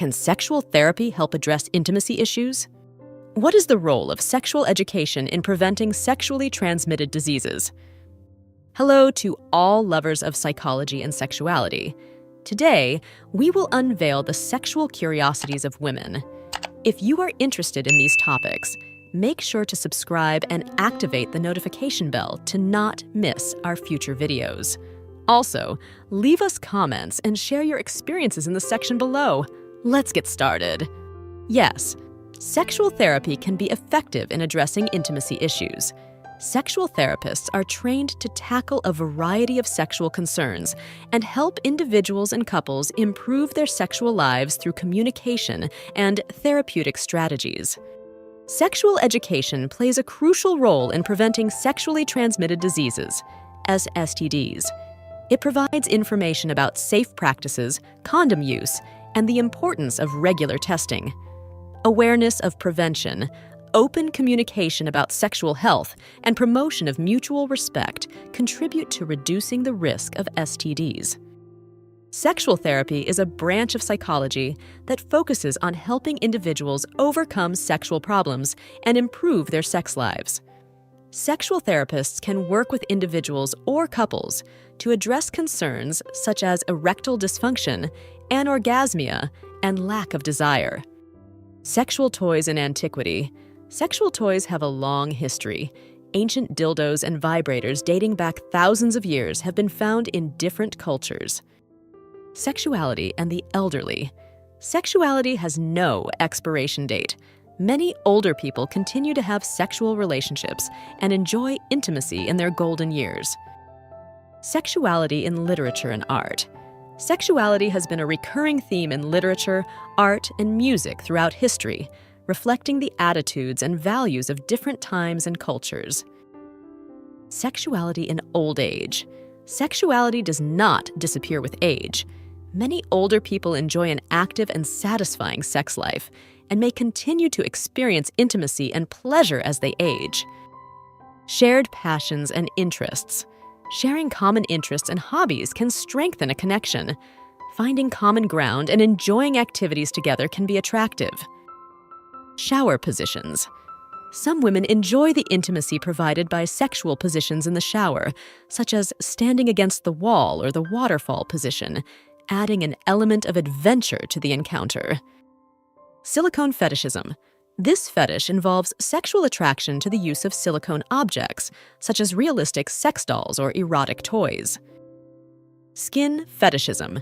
Can sexual therapy help address intimacy issues? What is the role of sexual education in preventing sexually transmitted diseases? Hello to all lovers of psychology and sexuality. Today, we will unveil the sexual curiosities of women. If you are interested in these topics, make sure to subscribe and activate the notification bell to not miss our future videos. Also, leave us comments and share your experiences in the section below. Let's get started. Yes, sexual therapy can be effective in addressing intimacy issues. Sexual therapists are trained to tackle a variety of sexual concerns and help individuals and couples improve their sexual lives through communication and therapeutic strategies. Sexual education plays a crucial role in preventing sexually transmitted diseases, STDs. It provides information about safe practices, condom use, and the importance of regular testing. Awareness of prevention, open communication about sexual health, and promotion of mutual respect contribute to reducing the risk of STDs. Sexual therapy is a branch of psychology that focuses on helping individuals overcome sexual problems and improve their sex lives. Sexual therapists can work with individuals or couples to address concerns such as erectile dysfunction, anorgasmia, and lack of desire. Sexual toys in antiquity. Sexual toys have a long history. Ancient dildos and vibrators dating back thousands of years have been found in different cultures. Sexuality and the elderly. Sexuality has no expiration date. Many older people continue to have sexual relationships and enjoy intimacy in their golden years. Sexuality in literature and art. Sexuality has been a recurring theme in literature, art, and music throughout history, reflecting the attitudes and values of different times and cultures. Sexuality in old age. Sexuality does not disappear with age. Many older people enjoy an active and satisfying sex life and may continue to experience intimacy and pleasure as they age. Shared passions and interests. Sharing common interests and hobbies can strengthen a connection. Finding common ground and enjoying activities together can be attractive. Shower positions. Some women enjoy the intimacy provided by sexual positions in the shower, such as standing against the wall or the waterfall position, adding an element of adventure to the encounter. Silicone fetishism. This fetish involves sexual attraction to the use of silicone objects, such as realistic sex dolls or erotic toys. Skin fetishism.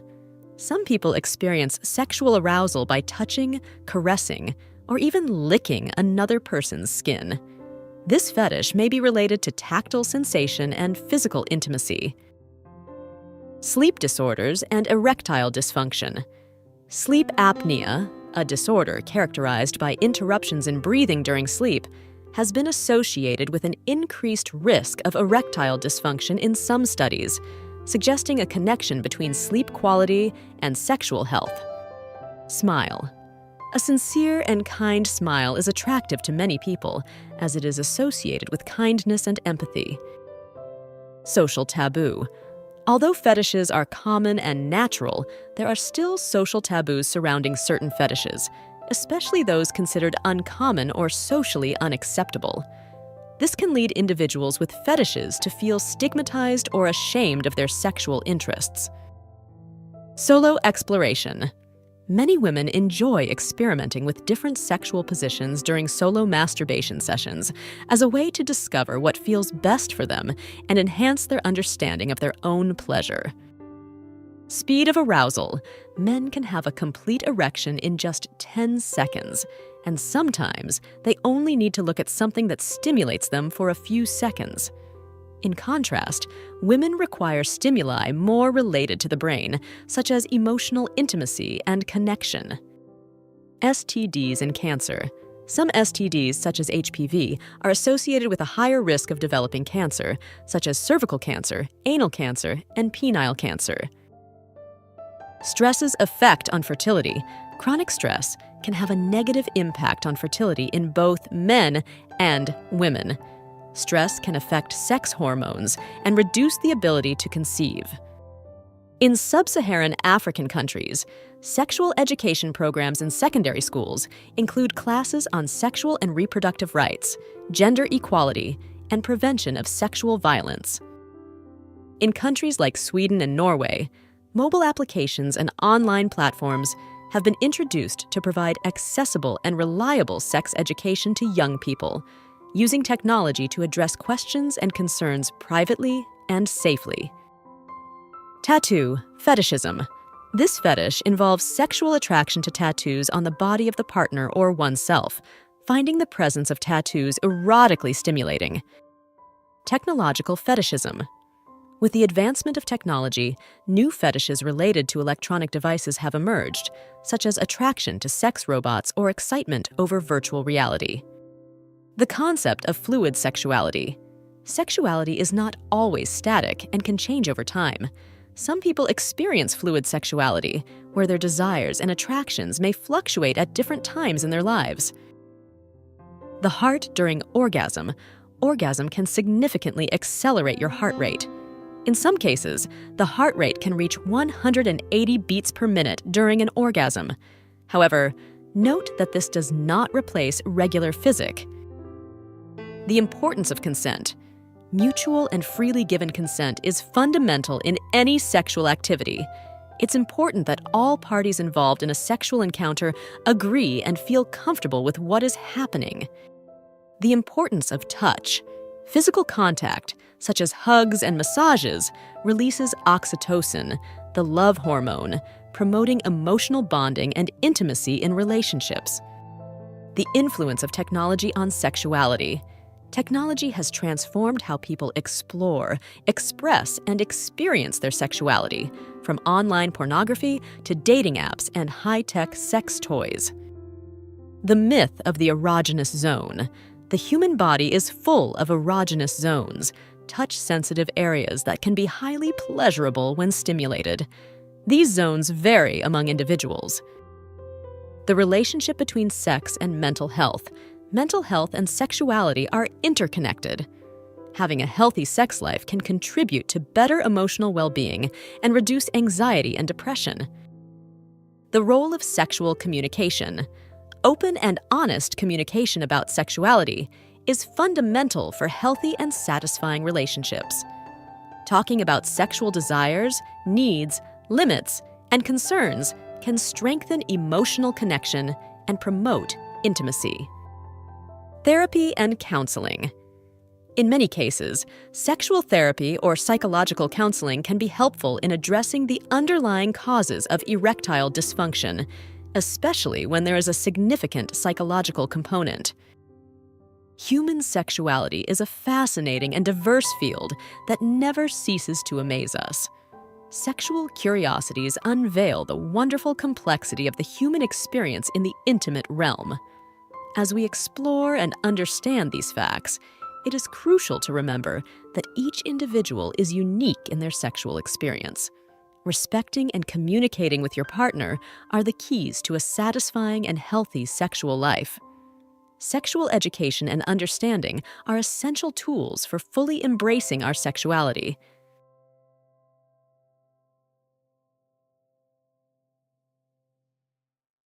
Some people experience sexual arousal by touching, caressing, or even licking another person's skin. This fetish may be related to tactile sensation and physical intimacy. Sleep disorders and erectile dysfunction. Sleep apnea, a disorder characterized by interruptions in breathing during sleep, has been associated with an increased risk of erectile dysfunction in some studies, suggesting a connection between sleep quality and sexual health. Smile. A sincere and kind smile is attractive to many people, as it is associated with kindness and empathy. Social taboo. Although fetishes are common and natural, there are still social taboos surrounding certain fetishes, especially those considered uncommon or socially unacceptable. This can lead individuals with fetishes to feel stigmatized or ashamed of their sexual interests. Solo exploration. Many women enjoy experimenting with different sexual positions during solo masturbation sessions as a way to discover what feels best for them and enhance their understanding of their own pleasure. Speed of arousal. Men can have a complete erection in just 10 seconds, and sometimes they only need to look at something that stimulates them for a few seconds. In contrast, women require stimuli more related to the brain, such as emotional intimacy and connection. STDs and cancer. Some STDs, such as HPV, are associated with a higher risk of developing cancer, such as cervical cancer, anal cancer, and penile cancer. Stress's effect on fertility. Chronic stress can have a negative impact on fertility in both men and women. Stress can affect sex hormones and reduce the ability to conceive. In sub-Saharan African countries, sexual education programs in secondary schools include classes on sexual and reproductive rights, gender equality, and prevention of sexual violence. In countries like Sweden and Norway, mobile applications and online platforms have been introduced to provide accessible and reliable sex education to young people, using technology to address questions and concerns privately and safely. Tattoo fetishism. This fetish involves sexual attraction to tattoos on the body of the partner or oneself, finding the presence of tattoos erotically stimulating. Technological fetishism. With the advancement of technology, new fetishes related to electronic devices have emerged, such as attraction to sex robots or excitement over virtual reality. The concept of fluid sexuality. Sexuality is not always static and can change over time. Some people experience fluid sexuality, where their desires and attractions may fluctuate at different times in their lives. The heart during orgasm. Orgasm can significantly accelerate your heart rate. In some cases, the heart rate can reach 180 beats per minute during an orgasm. However, note that this does not replace regular physic. The importance of consent. Mutual and freely given consent is fundamental in any sexual activity. It's important that all parties involved in a sexual encounter agree and feel comfortable with what is happening. The importance of touch. Physical contact, such as hugs and massages, releases oxytocin, the love hormone, promoting emotional bonding and intimacy in relationships. The influence of technology on sexuality. Technology has transformed how people explore, express, and experience their sexuality, from online pornography to dating apps and high-tech sex toys. The myth of the erogenous zone. The human body is full of erogenous zones, touch-sensitive areas that can be highly pleasurable when stimulated. These zones vary among individuals. The relationship between sex and mental health. Mental health and sexuality are interconnected. Having a healthy sex life can contribute to better emotional well-being and reduce anxiety and depression. The role of sexual communication. Open and honest communication about sexuality is fundamental for healthy and satisfying relationships. Talking about sexual desires, needs, limits, and concerns can strengthen emotional connection and promote intimacy. Therapy and counseling. In many cases, sexual therapy or psychological counseling can be helpful in addressing the underlying causes of erectile dysfunction, especially when there is a significant psychological component. Human sexuality is a fascinating and diverse field that never ceases to amaze us. Sexual curiosities unveil the wonderful complexity of the human experience in the intimate realm. As we explore and understand these facts, it is crucial to remember that each individual is unique in their sexual experience. Respecting and communicating with your partner are the keys to a satisfying and healthy sexual life. Sexual education and understanding are essential tools for fully embracing our sexuality,